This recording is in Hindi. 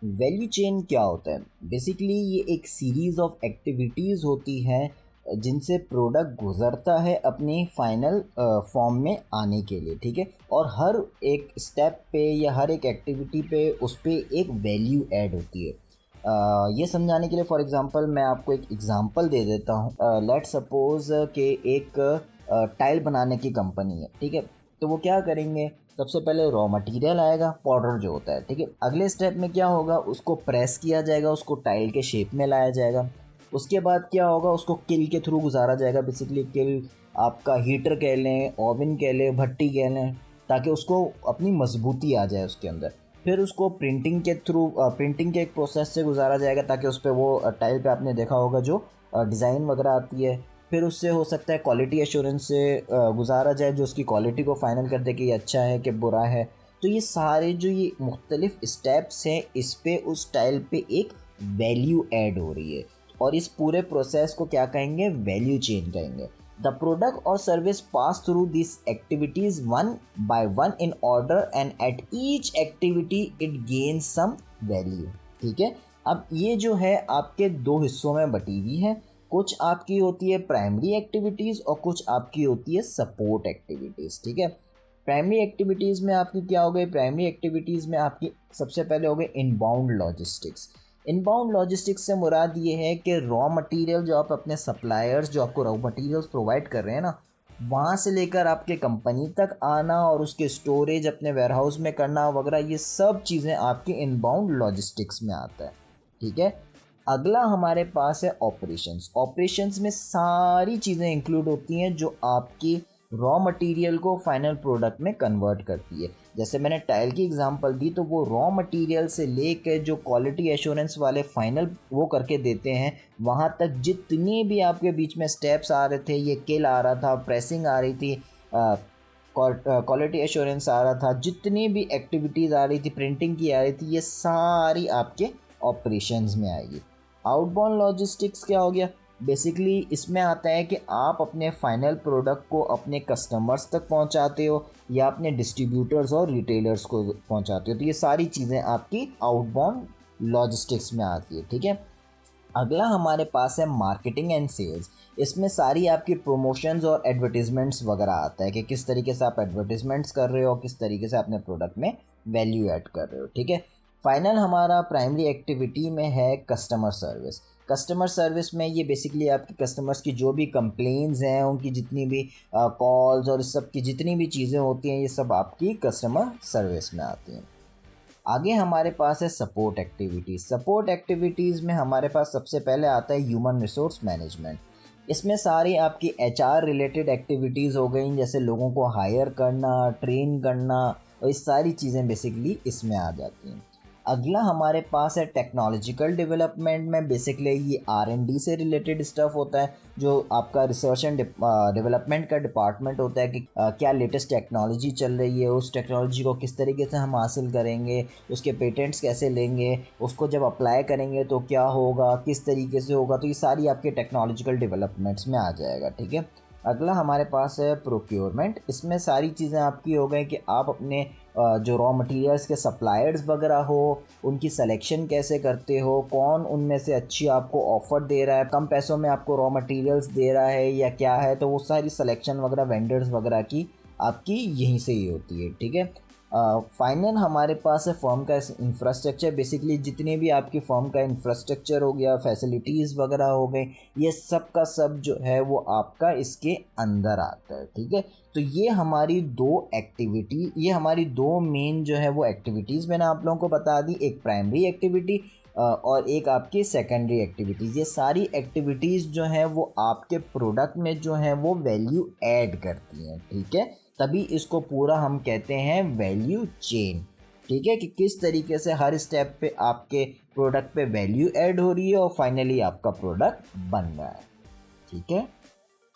वैल्यू चेन क्या होता है? बेसिकली ये एक सीरीज़ ऑफ एक्टिविटीज़ होती है जिनसे प्रोडक्ट गुजरता है अपनी फाइनल फॉर्म में आने के लिए, ठीक है। और हर एक स्टेप पे या हर एक एक्टिविटी पे उस पर एक वैल्यू ऐड होती है। ये समझाने के लिए फॉर एग्जांपल मैं आपको एक एग्जांपल दे देता हूँ। लेट सपोज कि एक टाइल बनाने की कंपनी है, ठीक है। तो वो क्या करेंगे, सबसे पहले रॉ मटेरियल आएगा, पाउडर जो होता है, ठीक है। अगले स्टेप में क्या होगा, उसको प्रेस किया जाएगा, उसको टाइल के शेप में लाया जाएगा। उसके बाद क्या होगा, उसको किल के थ्रू गुजारा जाएगा। बेसिकली किल आपका हीटर कह लें, ओवन कह लें, भट्टी कह लें, ताकि उसको अपनी मजबूती आ जाए उसके अंदर। फिर उसको प्रिंटिंग के थ्रू प्रिंटिंग के एक प्रोसेस से गुजारा जाएगा, ताकि उस पर वो टाइल पे आपने देखा होगा जो डिज़ाइन वगैरह आती है। फिर उससे हो सकता है क्वालिटी एश्योरेंस से गुजारा जाए, जो उसकी क्वालिटी को फाइनल कर दे कि ये अच्छा है कि बुरा है। तो ये सारे जो ये मुख्तलिफ स्टेप्स हैं, इस पे उस टाइल पे एक वैल्यू ऐड हो रही है, और इस पूरे प्रोसेस को क्या कहेंगे, वैल्यू चेन कहेंगे। द प्रोडक्ट और service pass through this activities one by one in order, and at each activity it gain some value, ठीक है। अब ये जो है आपके दो हिस्सों में बटी हुई है। कुछ आपकी होती है प्राइमरी एक्टिविटीज़ और कुछ आपकी होती है सपोर्ट एक्टिविटीज़, ठीक है। प्राइमरी एक्टिविटीज़ में आपकी क्या हो गई, प्राइमरी एक्टिविटीज़ में आपकी सबसे पहले हो गए इनबाउंड लॉजिस्टिक्स। इनबाउंड लॉजिस्टिक्स से मुराद ये है कि रॉ मटेरियल जो आप अपने सप्लायर्स जो आपको रॉ मटेरियल्स प्रोवाइड कर रहे हैं ना, वहाँ से लेकर आपके कंपनी तक आना और उसके स्टोरेज अपने वेयरहाउस में करना वगैरह, ये सब चीज़ें आपके इनबाउंड लॉजिस्टिक्स में आता है, ठीक है। अगला हमारे पास है ऑपरेशंस। ऑपरेशंस में सारी चीज़ें इंक्लूड होती हैं जो आपकी रॉ मटेरियल को फाइनल प्रोडक्ट में कन्वर्ट करती है। जैसे मैंने टाइल की एग्जांपल दी, तो वो रॉ मटेरियल से लेकर जो क्वालिटी एश्योरेंस वाले फाइनल वो करके देते हैं, वहाँ तक जितनी भी आपके बीच में स्टेप्स आ रहे थे, ये किल आ रहा था, प्रेसिंग आ रही थी, क्वालिटी एश्योरेंस आ रहा था, जितनी भी एक्टिविटीज़ आ रही थी, प्रिंटिंग की आ रही थी, ये सारी आपके ऑपरेशंस में आएगी। आउटबाउंड लॉजिस्टिक्स क्या हो गया, बेसिकली इसमें आता है कि आप अपने फाइनल प्रोडक्ट को अपने कस्टमर्स तक पहुंचाते हो या अपने डिस्ट्रीब्यूटर्स और रिटेलर्स को पहुंचाते हो। तो ये सारी चीज़ें आपकी आउटबाउंड लॉजिस्टिक्स में आती है, ठीक है। अगला हमारे पास है मार्केटिंग एंड सेल्स। इसमें सारी आपकी प्रमोशंस और एडवर्टीजमेंट्स वगैरह आता है कि किस तरीके से आप एडवर्टीजमेंट्स कर रहे हो, किस तरीके से अपने प्रोडक्ट में वैल्यू ऐड कर रहे हो, ठीक है। फाइनल हमारा प्राइमरी एक्टिविटी में है कस्टमर सर्विस। कस्टमर सर्विस में ये बेसिकली आपके कस्टमर्स की जो भी कंप्लेंट्स हैं, उनकी जितनी भी कॉल्स और इस सब की जितनी भी चीज़ें होती हैं, ये सब आपकी कस्टमर सर्विस में आती हैं। आगे हमारे पास है सपोर्ट एक्टिविटीज़। सपोर्ट एक्टिविटीज़ में हमारे पास सबसे पहले आता है ह्यूमन रिसोर्स मैनेजमेंट। इसमें सारी आपकी एचआर रिलेटेड एक्टिविटीज़ हो गई, जैसे लोगों को हायर करना, ट्रेन करना, और ये सारी चीज़ें बेसिकली इसमें आ जाती हैं। अगला हमारे पास है टेक्नोलॉजिकल डेवलपमेंट में। बेसिकली ये R&D से रिलेटेड स्टफ़ होता है, जो आपका रिसर्च एंड डेवलपमेंट का डिपार्टमेंट होता है कि क्या लेटेस्ट टेक्नोलॉजी चल रही है, उस टेक्नोलॉजी को किस तरीके से हम हासिल करेंगे, उसके पेटेंट्स कैसे लेंगे, उसको जब अप्लाई करेंगे तो क्या होगा, किस तरीके से होगा। तो ये सारी आपके टेक्नोलॉजिकल डेवलपमेंट्स में आ जाएगा, ठीक है। अगला हमारे पास है प्रोक्योरमेंट। इसमें सारी चीज़ें आपकी हो गई कि आप अपने जो रॉ मटेरियल्स के सप्लायर्स वगैरह हो, उनकी सिलेक्शन कैसे करते हो, कौन उनमें से अच्छी आपको ऑफ़र दे रहा है, कम पैसों में आपको रॉ मटेरियल्स दे रहा है या क्या है। तो वो सारी सिलेक्शन वगैरह वेंडर्स वगैरह की आपकी यहीं से ही होती है, ठीक है। फाइनल हमारे पास है फर्म का इंफ्रास्ट्रक्चर। बेसिकली जितने भी आपकी फर्म का इंफ्रास्ट्रक्चर हो गया, फैसिलिटीज़ वगैरह हो गए, ये सब का सब जो है वो आपका इसके अंदर आता है, ठीक है। तो ये हमारी दो मेन जो है वो एक्टिविटीज़ मैंने आप लोगों को बता दी, एक प्राइमरी एक्टिविटी और एक आपकी सेकेंडरी एक्टिविटीज़। ये सारी एक्टिविटीज़ जो हैं वो आपके प्रोडक्ट में जो है वो वैल्यू ऐड करती हैं, ठीक है। तभी इसको पूरा हम कहते हैं वैल्यू चेन, ठीक है, कि किस तरीके से हर स्टेप पे आपके प्रोडक्ट पे वैल्यू ऐड हो रही है और फाइनली आपका प्रोडक्ट बन रहा है, ठीक है।